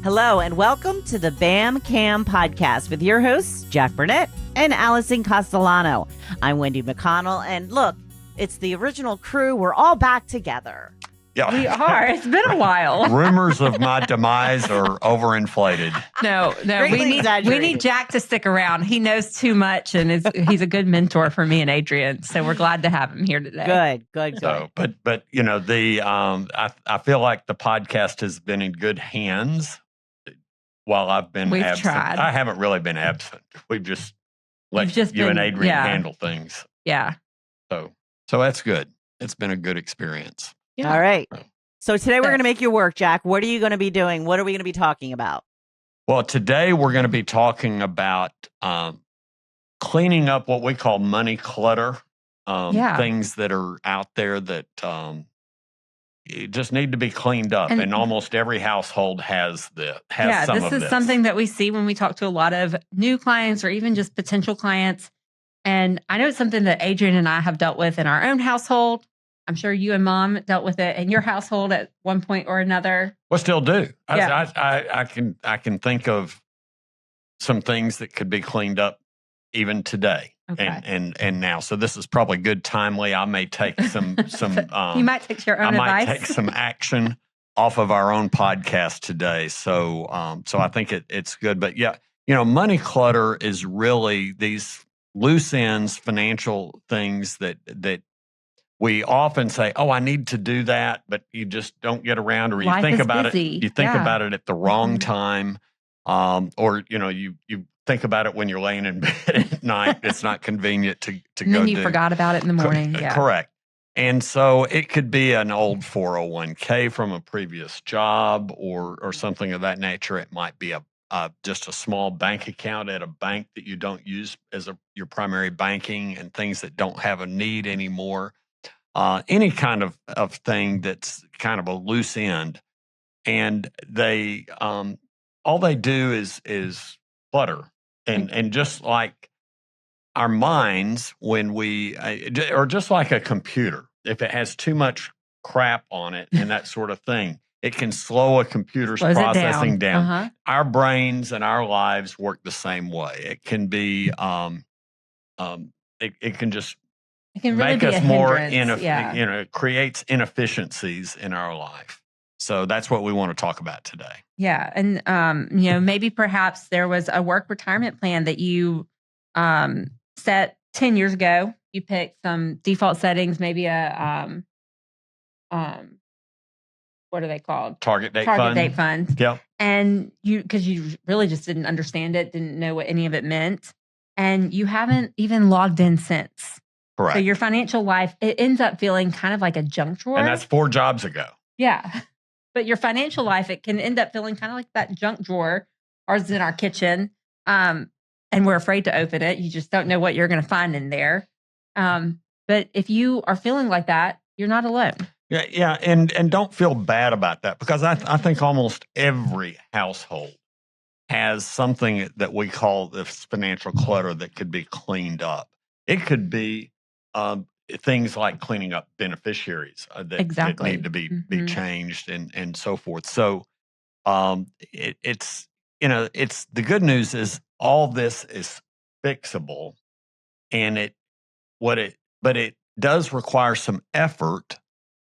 Hello, and welcome to the BamCam podcast with your hosts, Jack Burnette and Alison Castellano. I'm Wendy McConnell, and look, it's the original crew. We're all back together. Yeah. We are. It's been a while. Rumors of my demise are overinflated. No. Greatly We need Jack to stick around. He knows too much, and he's a good mentor for me and Adrian. So we're glad to have him here today. Good. So, but you know, I feel like the podcast has been in good hands while I've been We've absent. tried. I haven't really been absent. We've just let You've just you and been- Adrian yeah. handle things. Yeah. So that's good. It's been a good experience. Yeah. All right. So today we're Yes. going to make you work, Jack. What are you going to be doing? What are we going to be talking about? Well, today we're going to be talking about cleaning up what we call money clutter, Yeah. things that are out there that just need to be cleaned up. And- And almost every household has some This of is this. something that we see when we talk to a lot of new clients or even just potential clients. And I know it's something that Adrian and I have dealt with in our own household. I'm sure you and Mom dealt with it in your household at one point or another. Well, still do. Yeah. I can think of some things that could be cleaned up even today. Okay. And now. So this is probably good, timely. I may take some You might take your I own might advice. take some action off of our own podcast today. So I think it's good. But yeah, you know, money clutter is really these loose ends, financial things that we often say, oh, I need to do that, but you just don't get around, or you Life think is about busy. it. You think Yeah. about it at the wrong Mhm. time, or you know, you think about it when you're laying in bed at night. It's not convenient to and go then you do. forgot about it in the morning. Yeah. Correct. And so it could be an old 401k from a previous job or something of that nature. It might be just a small bank account at a bank that you don't use as your primary banking, and things that don't have a need anymore. Any kind of thing that's kind of a loose end. And they all they do is clutter. And just like our minds, when we or just like a computer, if it has too much crap on it and that sort of thing, it can slow a computer's Slows it processing down. Uh-huh. Our brains and our lives work the same way. It can be it can just It can really make be us a more hindrance. Yeah. you know, it creates inefficiencies in our life. So that's what we want to talk about today. Yeah. And, you know, maybe perhaps there was a work retirement plan that you set 10 years ago. You picked some default settings, maybe a, what are they called? Target date Date fund. fund. Yep. And because you really just didn't understand it, didn't know what any of it meant. And you haven't even logged in since. Correct. So your financial life, it ends up feeling kind of like a junk drawer. And that's 4 jobs ago. Yeah. But your financial life, it can end up feeling kind of like that junk drawer. Ours is in our kitchen. And we're afraid to open it. You just don't know what you're going to find in there. But if you are feeling like that, you're not alone. Yeah. And don't feel bad about that, because I think almost every household has something that we call this financial clutter that could be cleaned up. It could be things like cleaning up beneficiaries that Exactly. need to be Mhm. changed and so forth. So it's you know, it's the good news is all this is fixable, and but it does require some effort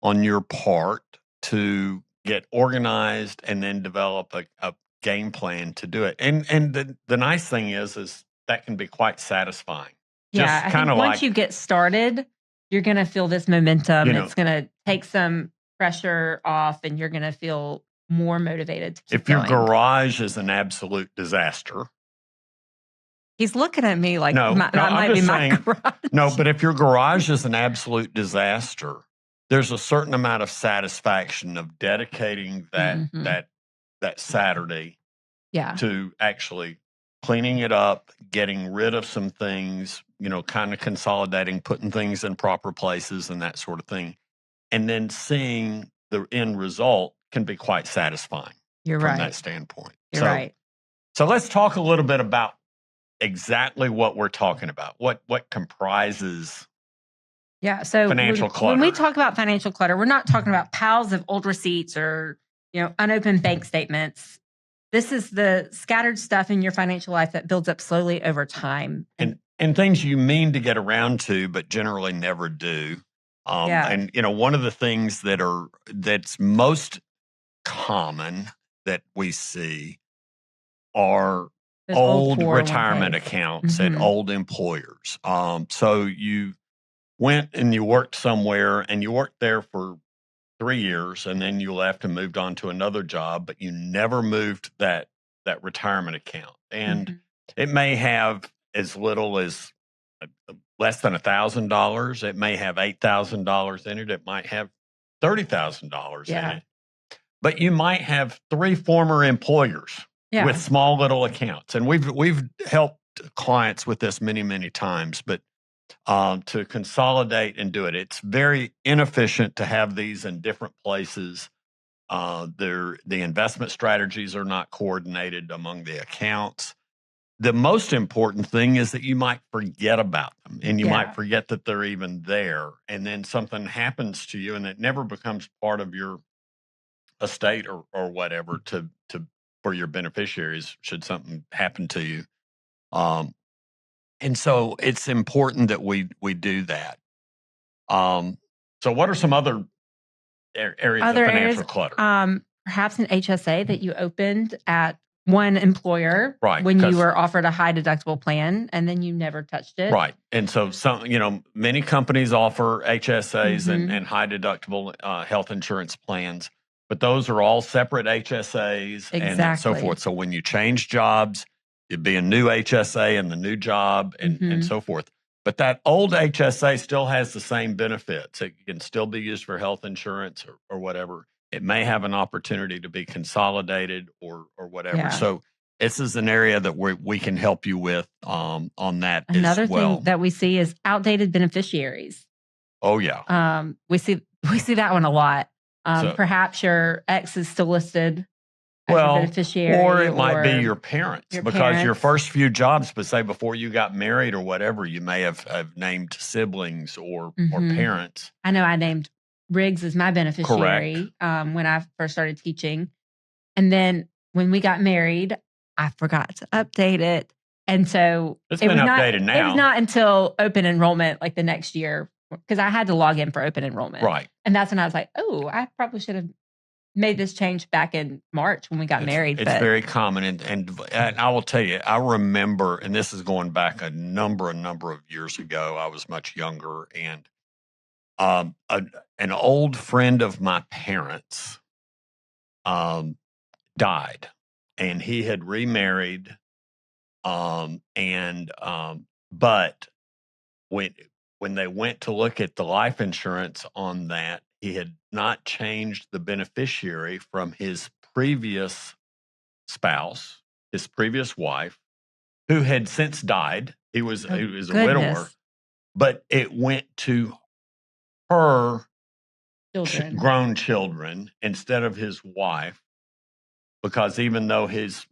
on your part to get organized and then develop a game plan to do it. And the nice thing is that can be quite satisfying. Yeah. I think once you get started, you're going to feel this momentum. You know, it's going to take some pressure off, and you're going to feel more motivated to keep if your going. garage is an absolute disaster. He's looking at me like No, that I'm might be just my saying- garage. No, but if your garage is an absolute disaster, there's a certain amount of satisfaction of dedicating Mhm. that Saturday Yeah. to actually cleaning it up, getting rid of some things, you know, kind of consolidating, putting things in proper places and that sort of thing. And then seeing the end result can be quite satisfying You're from right. that standpoint. You're right. So let's talk a little bit about exactly what we're talking about. What comprises Yeah. So financial when we clutter. talk about financial clutter, we're not talking about piles of old receipts or, you know, unopened bank statements. This is the scattered stuff in your financial life that builds up slowly over time. And things you mean to get around to, but generally never do. And one of the things that's most common that we see are Those old 401ks. retirement accounts at old employers. So you went and you worked somewhere, and you worked there for 3 years, and then you left and moved on to another job, but you never moved that retirement account. And it may have as little as less than $1,000. It may have $8,000 in it. It might have $30,000 in it. But you might have 3 former employers with small little accounts. And we've helped clients with this many, many times, but to consolidate and do it. It's very inefficient to have these in different places. The investment strategies are not coordinated among the accounts. The most important thing is that you might forget about them, and you might forget that they're even there. And then something happens to you, and it never becomes part of your estate or whatever for your beneficiaries should something happen to you. And so it's important that we do that. So what are some other areas of financial clutter? Perhaps an HSA that you opened at one employer when you were offered a high deductible plan, and then you never touched it. Right. And so many companies offer HSAs and high deductible health insurance plans, but those are all separate HSAs and so forth. So when you change jobs, it'd be a new HSA and the new job and so forth. But that old HSA still has the same benefits. It can still be used for health insurance or whatever. It may have an opportunity to be consolidated or whatever. Yeah. So this is an area that we can help you with on that as well. Another thing that we see is outdated beneficiaries. Oh, yeah. We see that one a lot. Perhaps your ex is still listed as a beneficiary. Or it might be your parents. Your first few jobs, but say before you got married or whatever, you may have named siblings or parents. I know I named Riggs as my beneficiary when I first started teaching. And then when we got married, I forgot to update it. And so it's been updated now. It was not until open enrollment, like the next year, because I had to log in for open enrollment. Right. And that's when I was like, oh, I probably should have made this change back in March when we got married. It's very common. And I will tell you, I remember, and this is going back a number of years ago. I was much younger, and an old friend of my parents died, and he had remarried. But when they went to look at the life insurance on that, he had not changed the beneficiary from his previous spouse, his previous wife, who had since died. He was a widower, but it went to her grown children instead of his wife, because even though his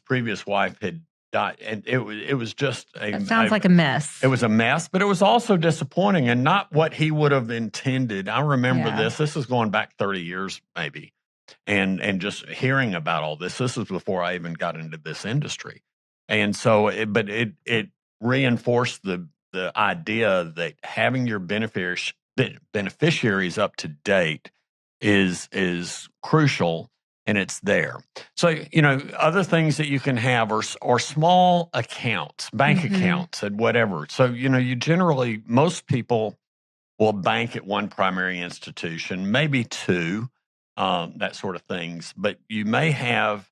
previous wife had died, and it was just sounds like a mess. It was a mess, but it was also disappointing and not what he would have intended. I remember this. This is going back 30 years maybe, and just hearing about all this. This was before I even got into this industry, and so it reinforced the idea that having your beneficiaries up to date is crucial. And it's there. So, other things that you can have are small accounts, bank accounts and whatever. So, most people will bank at one primary institution, maybe 2, that sort of things. But you may have,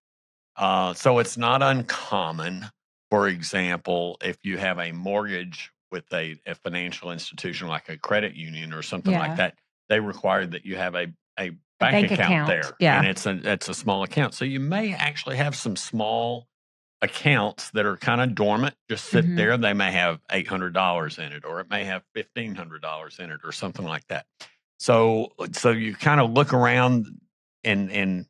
so it's not uncommon, for example, if you have a mortgage with a financial institution like a credit union or something like that, they require that you have a bank account there. Yeah. And it's a small account. So you may actually have some small accounts that are kind of dormant, just sit there. They may have $800 in it, or it may have $1,500 in it, or something like that. So you kind of look around and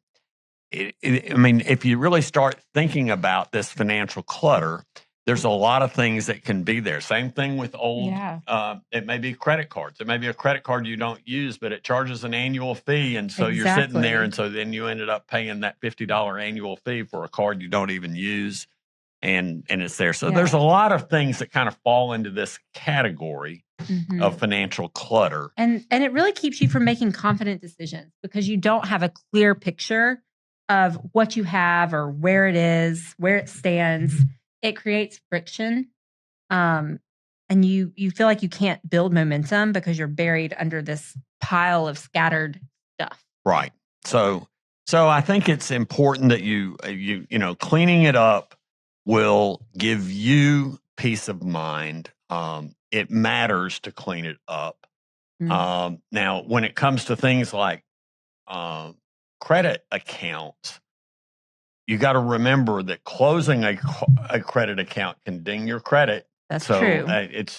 if you really start thinking about this financial clutter, there's a lot of things that can be there. Same thing with old, Yeah. it may be credit cards. It may be a credit card you don't use, but it charges an annual fee. And so you're sitting there. Exactly. And so then you ended up paying that $50 annual fee for a card you don't even use. And it's there. So there's a Yeah. lot of things that kind of fall into this category of financial clutter. And it really keeps you from making confident decisions because you don't have a clear picture of what you have or where it is, where it stands. It creates friction. And you feel like you can't build momentum because you're buried under this pile of scattered stuff. Right. So I think it's important that you cleaning it up will give you peace of mind. It matters to clean it up. Now, when it comes to things like credit accounts, you got to remember that closing a credit account can ding your credit. That's true.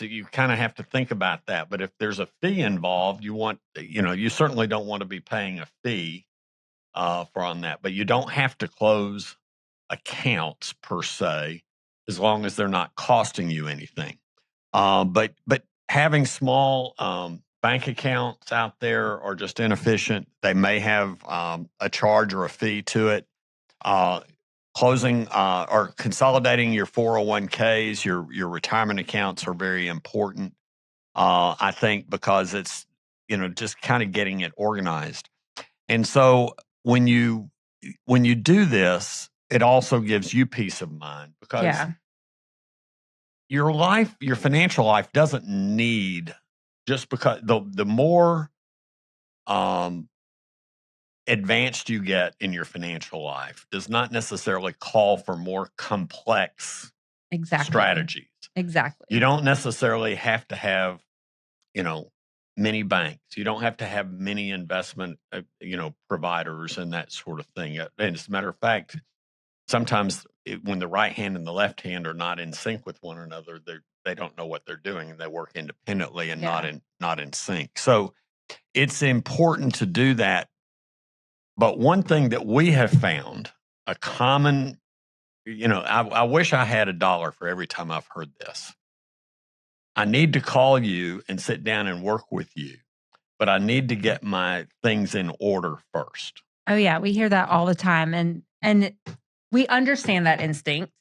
You kind of have to think about that. But if there's a fee involved, you certainly don't want to be paying a fee on that. But you don't have to close accounts per se, as long as they're not costing you anything. But having small bank accounts out there are just inefficient. They may have a charge or a fee to it. Closing or consolidating your 401ks, your retirement accounts are very important. I think because it's just kind of getting it organized. And so when you do this, it also gives you peace of mind because your financial life doesn't need, just because the more advanced you get in your financial life does not necessarily call for more complex strategies. Exactly. You don't necessarily have to have, many banks. You don't have to have many investment, providers and that sort of thing. And as a matter of fact, sometimes when the right hand and the left hand are not in sync with one another, they don't know what they're doing and they work independently and not in sync. So it's important to do that. But one thing that we have found, a common, I wish I had $1 for every time I've heard this. I need to call you and sit down and work with you, but I need to get my things in order first. Oh yeah, we hear that all the time, and we understand that instinct.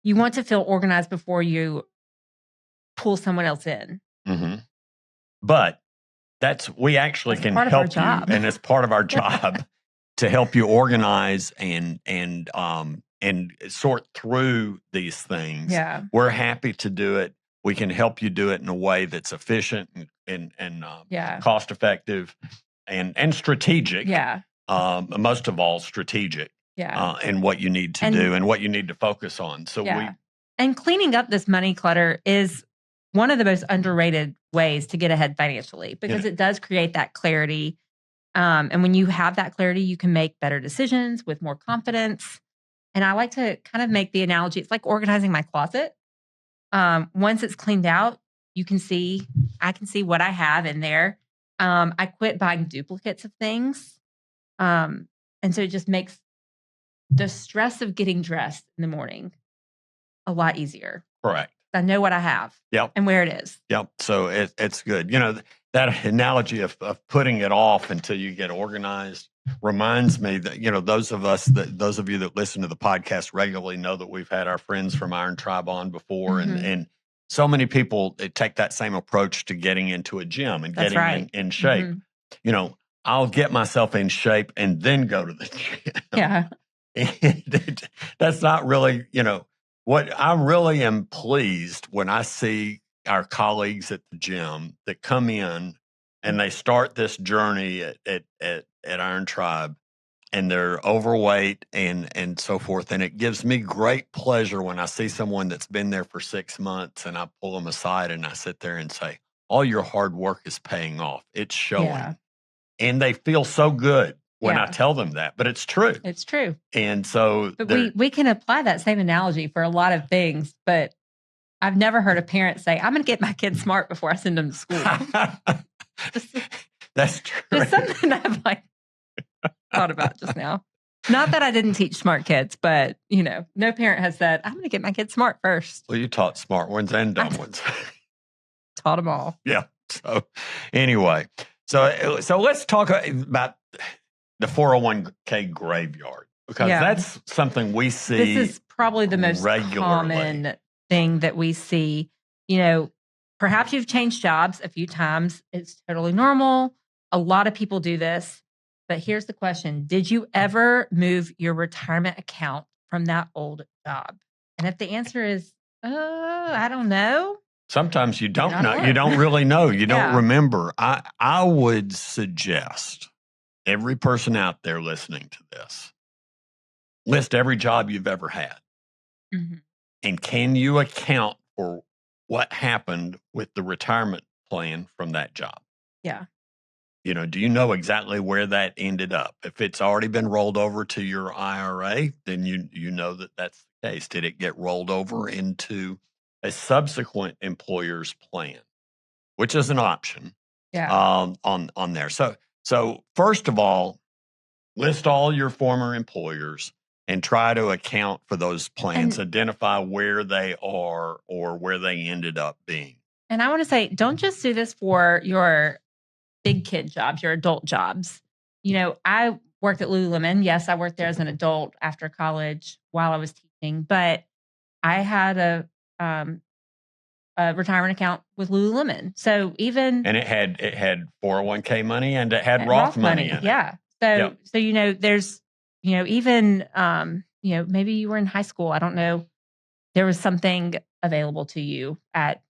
You want to feel organized before you pull someone else in. Mm-hmm. But we actually can help you, and it's part of our job to help you organize and sort through these things. Yeah, we're happy to do it. We can help you do it in a way that's efficient and cost effective and strategic. Yeah. Most of all, strategic. Yeah. And what you need to do and what you need to focus on. So and cleaning up this money clutter is one of the most underrated ways to get ahead financially because it does create that clarity. And when you have that clarity, you can make better decisions with more confidence. And I like to kind of make the analogy, it's like organizing my closet. Once it's cleaned out, I can see what I have in there. I quit buying duplicates of things. And so it just makes the stress of getting dressed in the morning a lot easier. Correct. I know what I have. Yep. And where it is. Yep. So it's good. That analogy of putting it off until you get organized reminds me that, those of you that listen to the podcast regularly know that we've had our friends from Iron Tribe on before. Mm-hmm. And so many people take that same approach to getting into a gym and getting in shape. Mm-hmm. I'll get myself in shape and then go to the gym. Yeah. And that's not really, what I really am pleased when I see our colleagues at the gym that come in and they start this journey at Iron Tribe and they're overweight and so forth. And it gives me great pleasure when I see someone that's been there for 6 months and I pull them aside and I sit there and say, all your hard work is paying off. It's showing. Yeah. And they feel so good when I tell them that, but it's true. It's true. And so but we can apply that same analogy for a lot of things, but I've never heard a parent say, I'm going to get my kid smart before I send them to school. That's true. There's something I've thought about just now. Not that I didn't teach smart kids, but no parent has said, I'm going to get my kids smart first. Well, you taught smart ones and dumb ones. Taught them all. Yeah. So anyway, so let's talk about the 401k graveyard, because that's something we see. This is probably the most regularly. Common thing that we see. Perhaps you've changed jobs a few times. It's totally normal. A lot of people do this. But here's the question. Did you ever move your retirement account from that old job? And if the answer is, I don't know. Sometimes you don't know. You don't really know. You don't remember. I would suggest every person out there listening to this, list every job you've ever had. Mm-hmm. And can you account for what happened with the retirement plan from that job? Yeah. Do you know exactly where that ended up? If it's already been rolled over to your IRA, then you know that that's the case. Did it get rolled over into a subsequent employer's plan, which is an option on there? So first of all, list all your former employers and try to account for those plans. Identify where they are or where they ended up being. And I want to say, don't just do this for your big kid jobs, your adult jobs. I worked at Lululemon. Yes, I worked there as an adult after college while I was teaching, but I had a retirement account with Lululemon. So and it had 401k money and it had Roth money in it. Yeah. So there's even maybe you were in high school. I don't know. There was something available to you at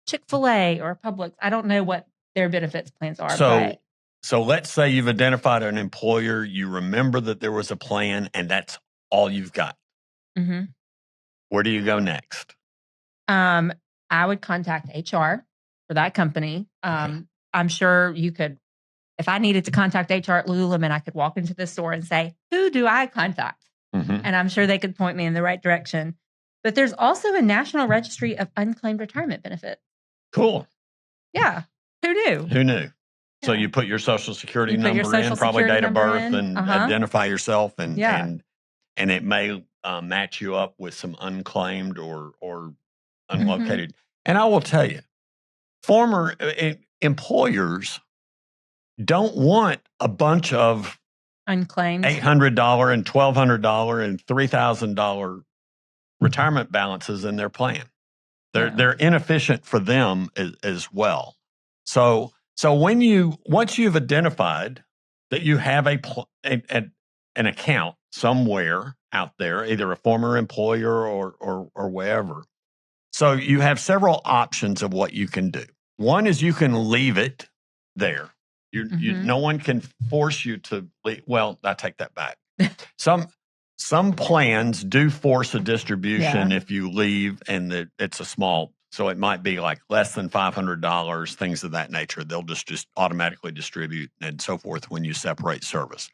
Chick-fil-A or Publix. I don't know what their benefits plans are. So let's say you've identified an employer, you remember that there was a plan, and that's all you've got. Mm-hmm. Where do you go next? I would contact HR for that company. I'm sure you could, if I needed to contact HR at Lululemon, I could walk into the store and say, who do I contact? Mm-hmm. And I'm sure they could point me in the right direction. But there's also a National Registry of Unclaimed Retirement Benefits. Cool. Yeah. Who knew? Yeah. So you put your Social Security number in, probably date of birth, and identify yourself, and it may match you up with some unclaimed or unlocated. Mm-hmm. And I will tell you, former employers don't want a bunch of unclaimed $800 and $1,200 and $3,000 retirement balances in their plan. They're inefficient for them as well. So once you've identified that you have an account somewhere out there, either a former employer or wherever, so you have several options of what you can do. One is you can leave it there. No one can force you to leave. Well, I take that back. Some plans do force a distribution if you leave, and it's a small. So it might be like less than $500, things of that nature. They'll just automatically distribute and so forth when you separate service.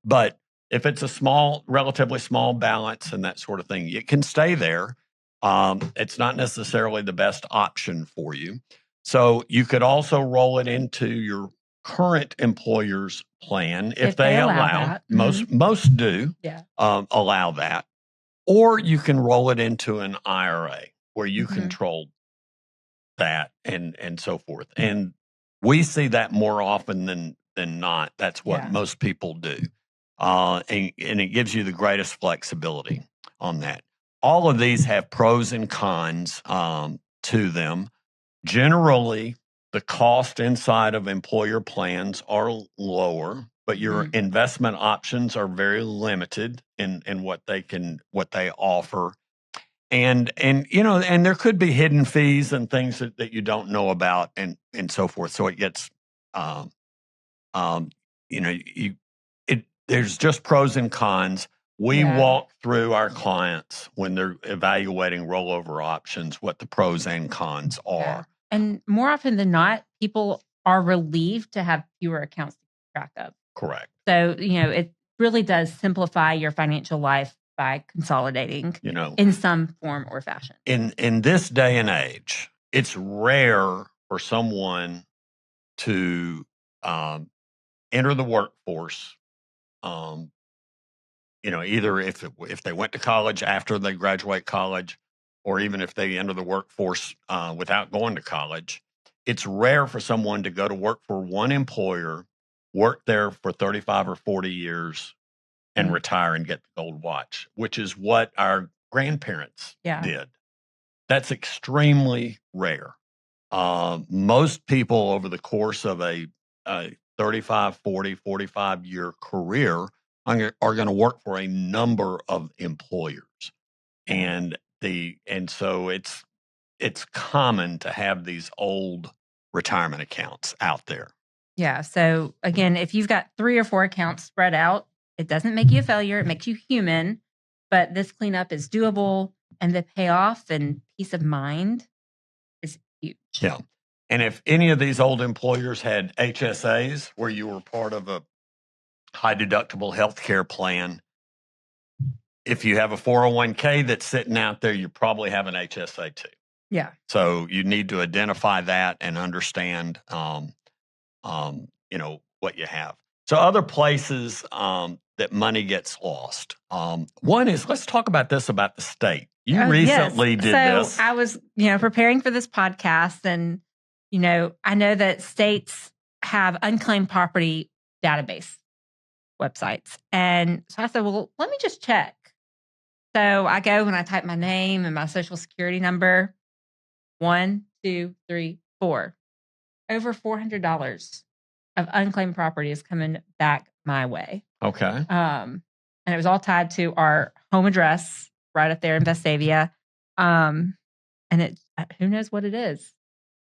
But if it's a relatively small balance and that sort of thing, it can stay there. It's not necessarily the best option for you. So you could also roll it into your current employer's plan if they allow. Most do allow that. Or you can roll it into an IRA where you control that and so forth. And we see that more often than not. That's what most people do. And it gives you the greatest flexibility on that. All of these have pros and cons to them. Generally, the cost inside of employer plans are lower, but your investment options are very limited in what they offer. And there could be hidden fees and things that you don't know about and so forth. So it gets, there's just pros and cons. We walk through our clients when they're evaluating rollover options, what the pros and cons are. Yeah. And more often than not, people are relieved to have fewer accounts to keep track of. Correct. So, it really does simplify your financial life by consolidating, in some form or fashion. In this day and age, it's rare for someone to enter the workforce either if they went to college after they graduate college, or even if they enter the workforce without going to college, it's rare for someone to go to work for one employer, work there for 35 or 40 years, and retire and get the gold watch, which is what our grandparents did. That's extremely rare. Most people over the course of a 35, 40, 45-year career are going to work for a number of employers. And so it's common to have these old retirement accounts out there. Yeah. So again, if you've got 3 or 4 accounts spread out, it doesn't make you a failure. It makes you human. But this cleanup is doable, and the payoff and peace of mind is huge. Yeah. And if any of these old employers had HSAs where you were part of a high deductible healthcare plan, if you have a 401k that's sitting out there, you probably have an HSA too. Yeah. So you need to identify that and understand, what you have. So other places that money gets lost. One is, let's talk about the state. You recently did this. So I was, preparing for this podcast, and, I know that states have unclaimed property database websites. And so I said, well, let me just check. So I go and I type my name and my social security number. 1, 2, 3, 4. Over $400 of unclaimed property is coming back my way. Okay. And it was all tied to our home address right up there in Vestavia. And who knows what it is.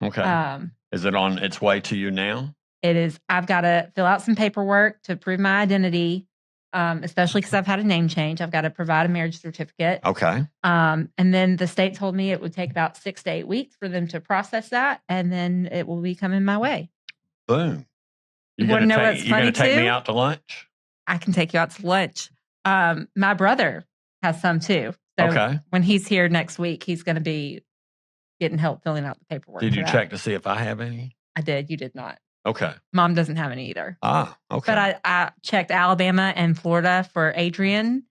Okay. Is it on its way to you now? It is. I've got to fill out some paperwork to prove my identity, especially because I've had a name change. I've got to provide a marriage certificate. Okay. And then the state told me it would take about 6 to 8 weeks for them to process that, and then it will be coming my way. Boom. You want to know what's funny, too? You going to take me out to lunch? I can take you out to lunch. My brother has some, too. So when he's here next week, he's going to be getting help filling out the paperwork. Did you check to see if I have any? I did. You did not. Okay. Mom doesn't have any either. Ah, okay. But I checked Alabama and Florida for Adrian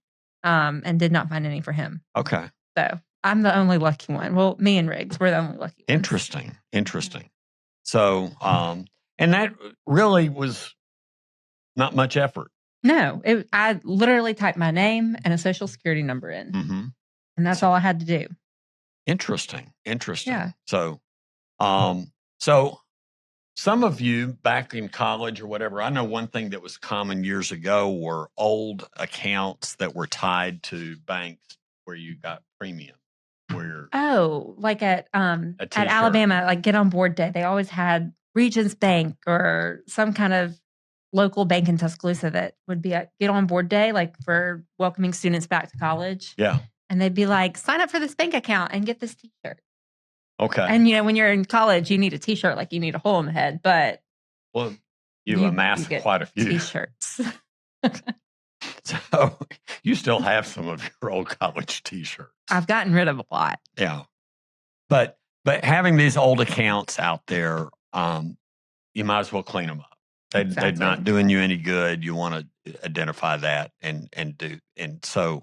and did not find any for him. Okay. So I'm the only lucky one. Well, me and Riggs, we're the only lucky ones. Interesting. So, and that really was not much effort. No, I literally typed my name and a social security number in. Mm-hmm. And that's all I had to do. Interesting. Yeah. So, so some of you back in college or whatever, I know one thing that was common years ago were old accounts that were tied to banks where you got premium. Like at Alabama, like Get On Board Day, they always had Regions Bank or some kind of local bank in Tuscaloosa that would be a Get On Board Day, like for welcoming students back to college. Yeah. And they'd be like, sign up for this bank account and get this t-shirt. Okay. And, when you're in college, you need a t-shirt like you need a hole in the head. But you amass quite a few t-shirts. So you still have some of your old college t-shirts. I've gotten rid of a lot. Yeah. But having these old accounts out there, you might as well clean them up. They're not doing you any good. You want to identify that and do. And so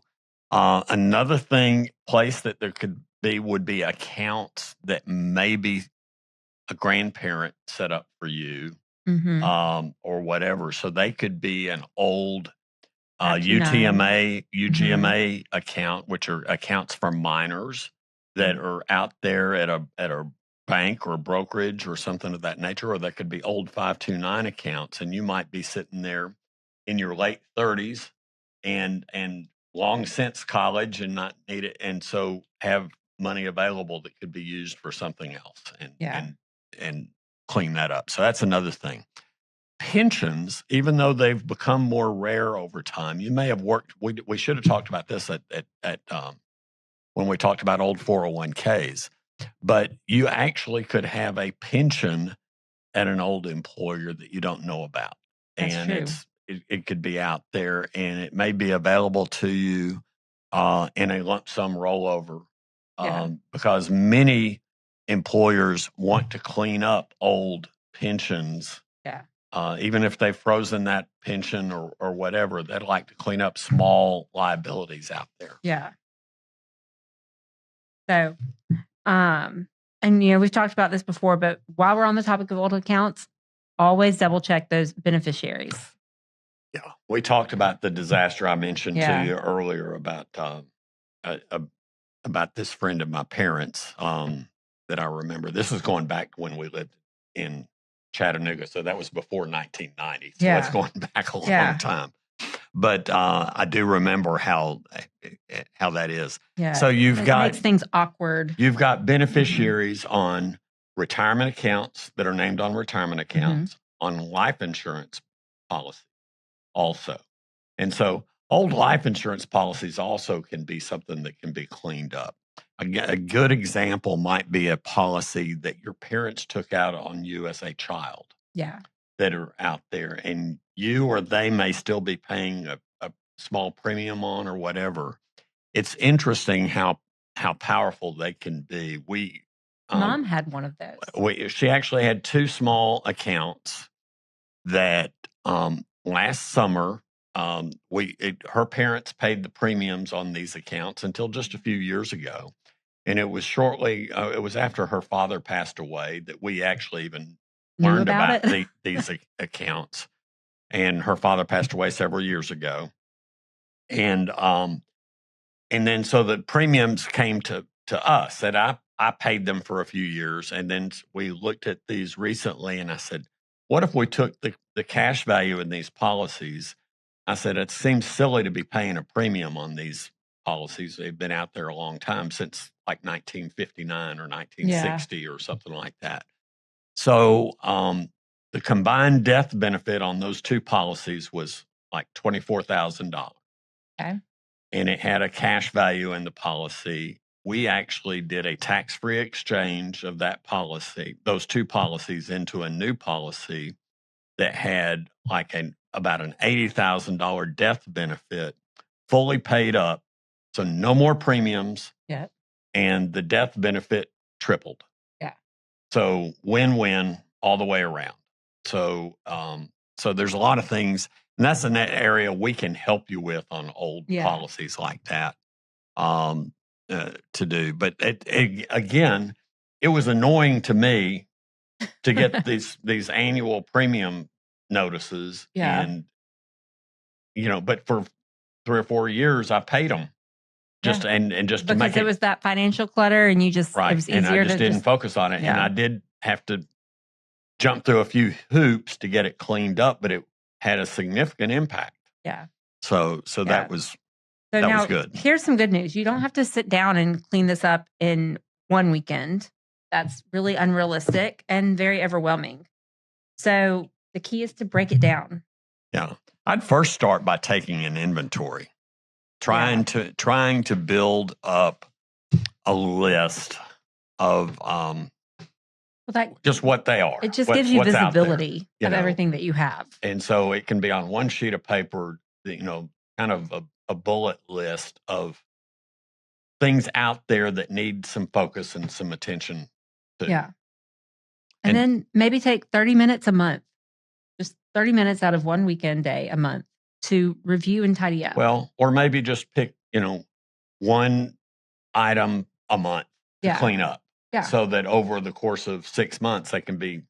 another place that there would be accounts that maybe a grandparent set up for you, or whatever. So they could be an old UGMA account, which are accounts for minors that are out there at a bank or a brokerage or something of that nature, or that could be old 529 accounts, and you might be sitting there in your late 30s and long since college and not need it, and so have money available that could be used for something else and clean that up. So that's another thing. Pensions, even though they've become more rare over time, you may have worked. We should have talked about this at when we talked about old 401ks, but you actually could have a pension at an old employer that you don't know about. That's true. It could be out there, and it may be available to you in a lump sum rollover, because many employers want to clean up old pensions even if they've frozen that pension or whatever, they'd like to clean up small liabilities out there. Yeah. So, and we've talked about this before, but while we're on the topic of old accounts, always double check those beneficiaries. Yeah, we talked about the disaster I mentioned Yeah. to you earlier about this friend of my parents that I remember. This is going back when we lived in Chattanooga, so that was before 1990. So it's going back a long time. But I do remember how that is. Yeah. So it makes things awkward. You've got beneficiaries on retirement accounts that are named on retirement accounts, on life insurance policy also. And so old life insurance policies also can be something that can be cleaned up. A good example might be a policy that your parents took out on you as a child. Yeah. That are out there, and you or they may still be paying a small premium on or whatever. It's interesting how powerful they can be. Mom had one of those. She actually had two small accounts that last summer her parents paid the premiums on these accounts until just a few years ago, and it was it was after her father passed away that we actually even learned about these accounts. And her father passed away several years ago, and then so the premiums came to us, that I paid them for a few years, and then we looked at these recently, and I said, what if we took the cash value in these policies? I said, it seems silly to be paying a premium on these policies. They've been out there a long time, since like 1959 or 1960 or something like that. So the combined death benefit on those two policies was like $24,000. Okay. And it had a cash value in the policy. We actually did a tax-free exchange of that policy, those two policies, into a new policy that had like about an $80,000 death benefit, fully paid up. So no more premiums. Yeah. And the death benefit tripled. Yeah. So win-win all the way around. So so there's a lot of things, and that's an area we can help you with on old policies like that to do. But again, it was annoying to me to get these annual premium notices, and but for 3 or 4 years I paid them. Just and just to because it was that financial clutter, and you just it was easier and I just didn't focus on it, and I did have to jump through a few hoops to get it cleaned up, but it had a significant impact. Yeah. So that was was good. Here's some good news: you don't have to sit down and clean this up in one weekend. That's really unrealistic and very overwhelming. So the key is to break it down. Yeah, I'd first start by taking an inventory. Trying to build up a list of just what they are. It just gives you visibility of everything that you have. And so it can be on one sheet of paper, kind of a bullet list of things out there that need some focus and some attention to. Yeah. And then maybe take 30 minutes a month, just 30 minutes out of one weekend day a month, to review and tidy up. Well, or maybe just pick, one item a month to clean up. Yeah. So that over the course of 6 months, they can be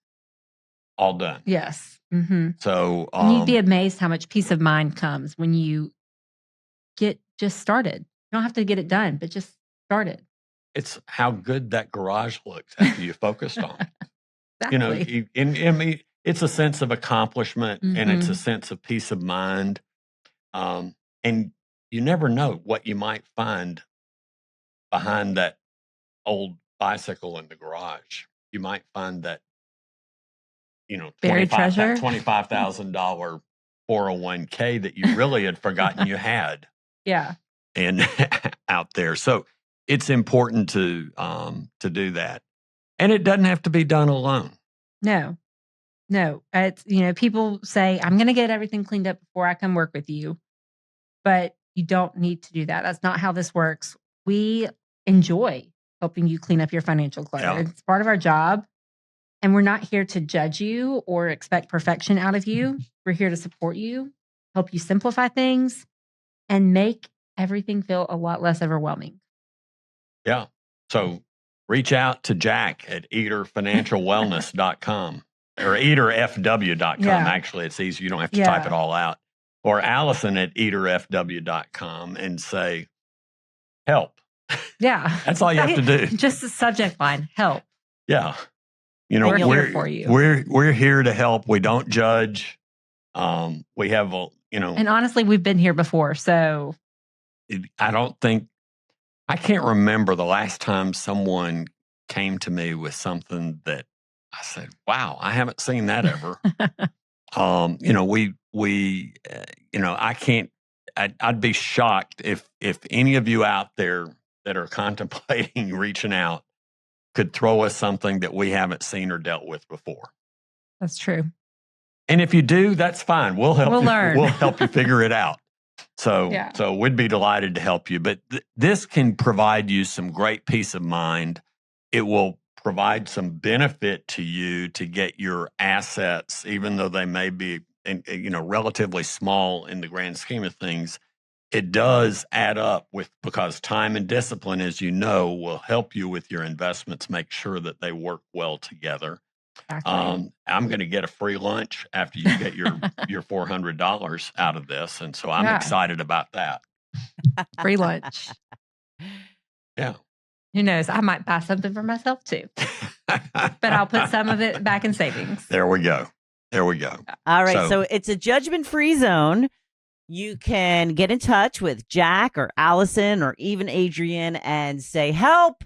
all done. Yes. Mm-hmm. So and you'd be amazed how much peace of mind comes when you get just started. You don't have to get it done, but just started. It's how good that garage looks after you focused on it. Exactly. It's a sense of accomplishment, and it's a sense of peace of mind. And you never know what you might find behind that old bicycle in the garage. You might find that, buried treasure, $25,000 401k that you really had forgotten you had. Yeah. And out there. So it's important to do that. And it doesn't have to be done alone. No. It's, people say, I'm going to get everything cleaned up before I come work with you. But you don't need to do that. That's not how this works. We enjoy helping you clean up your financial clutter. Yeah. It's part of our job. And we're not here to judge you or expect perfection out of you. We're here to support you, help you simplify things, and make everything feel a lot less overwhelming. Yeah. So reach out to Jack at eaterfinancialwellness.com or eaterfw.com. Yeah. Actually, it's easy. You don't have to type it all out. Or Allison at eaterfw.com and say, help. Yeah. That's all you have to do. Just the subject line, help. Yeah. You know, We're here for you. We're here to help. We don't judge. We have and honestly, we've been here before. So I can't remember the last time someone came to me with something that I said, wow, I haven't seen that ever. I'd be shocked if any of you out there that are contemplating reaching out could throw us something that we haven't seen or dealt with before. That's true. And if you do, that's fine. We'll help you. Learn. We'll help you figure it out. So we'd be delighted to help you. But this can provide you some great peace of mind. It will provide some benefit to you to get your assets, even though they may be, relatively small in the grand scheme of things. It does add up because time and discipline, as you know, will help you with your investments, make sure that they work well together. Exactly. I'm going to get a free lunch after you get your $400 out of this. And so I'm excited about that. Free lunch. Yeah. Who knows? I might buy something for myself too, but I'll put some of it back in savings. There we go. All right. So it's a judgment-free zone. You can get in touch with Jack or Allison or even Adrian and say help,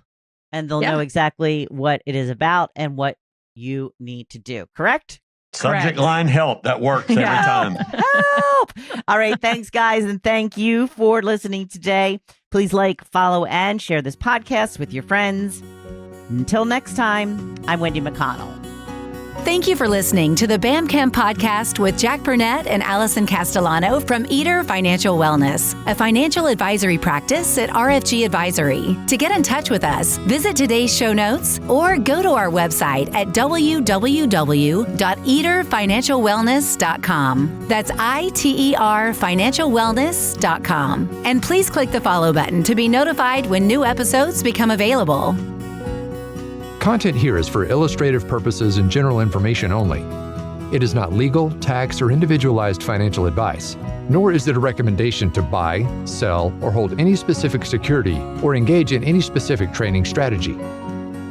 and they'll know exactly what it is about and what you need to do. Correct? Subject line help. That works every time. Help! All right. Thanks, guys. And thank you for listening today. Please like, follow, and share this podcast with your friends. Until next time, I'm Wendy McConnell. Thank you for listening to the BamCam podcast with Jack Burnette and Alison Castellano from Eater Financial Wellness, a financial advisory practice at RFG Advisory. To get in touch with us, visit today's show notes or go to our website at www.eaterfinancialwellness.com. That's ITER financialwellness.com. And please click the follow button to be notified when new episodes become available. Content here is for illustrative purposes and general information only. It is not legal, tax, or individualized financial advice, nor is it a recommendation to buy, sell, or hold any specific security or engage in any specific trading strategy.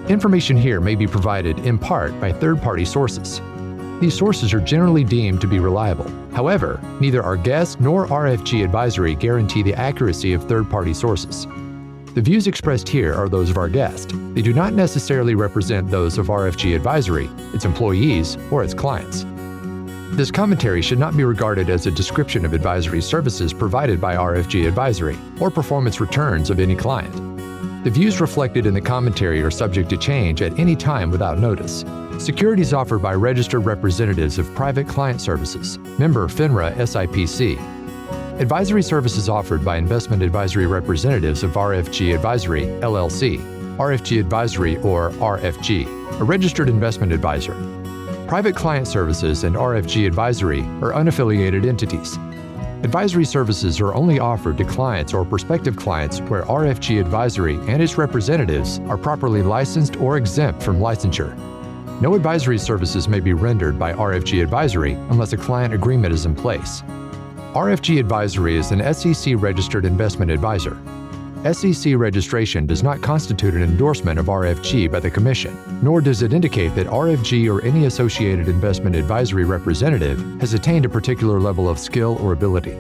Information here may be provided in part by third-party sources. These sources are generally deemed to be reliable. However, neither our guest nor RFG Advisory guarantee the accuracy of third-party sources. The views expressed here are those of our guest. They do not necessarily represent those of RFG Advisory, its employees, or its clients. This commentary should not be regarded as a description of advisory services provided by RFG Advisory or performance returns of any client. The views reflected in the commentary are subject to change at any time without notice. Securities offered by registered representatives of Private Client Services, member FINRA SIPC. Advisory services offered by investment advisory representatives of RFG Advisory, LLC, RFG Advisory or RFG, a registered investment advisor. Private Client Services and RFG Advisory are unaffiliated entities. Advisory services are only offered to clients or prospective clients where RFG Advisory and its representatives are properly licensed or exempt from licensure. No advisory services may be rendered by RFG Advisory unless a client agreement is in place. RFG Advisory is an SEC-registered investment advisor. SEC registration does not constitute an endorsement of RFG by the Commission, nor does it indicate that RFG or any associated investment advisory representative has attained a particular level of skill or ability.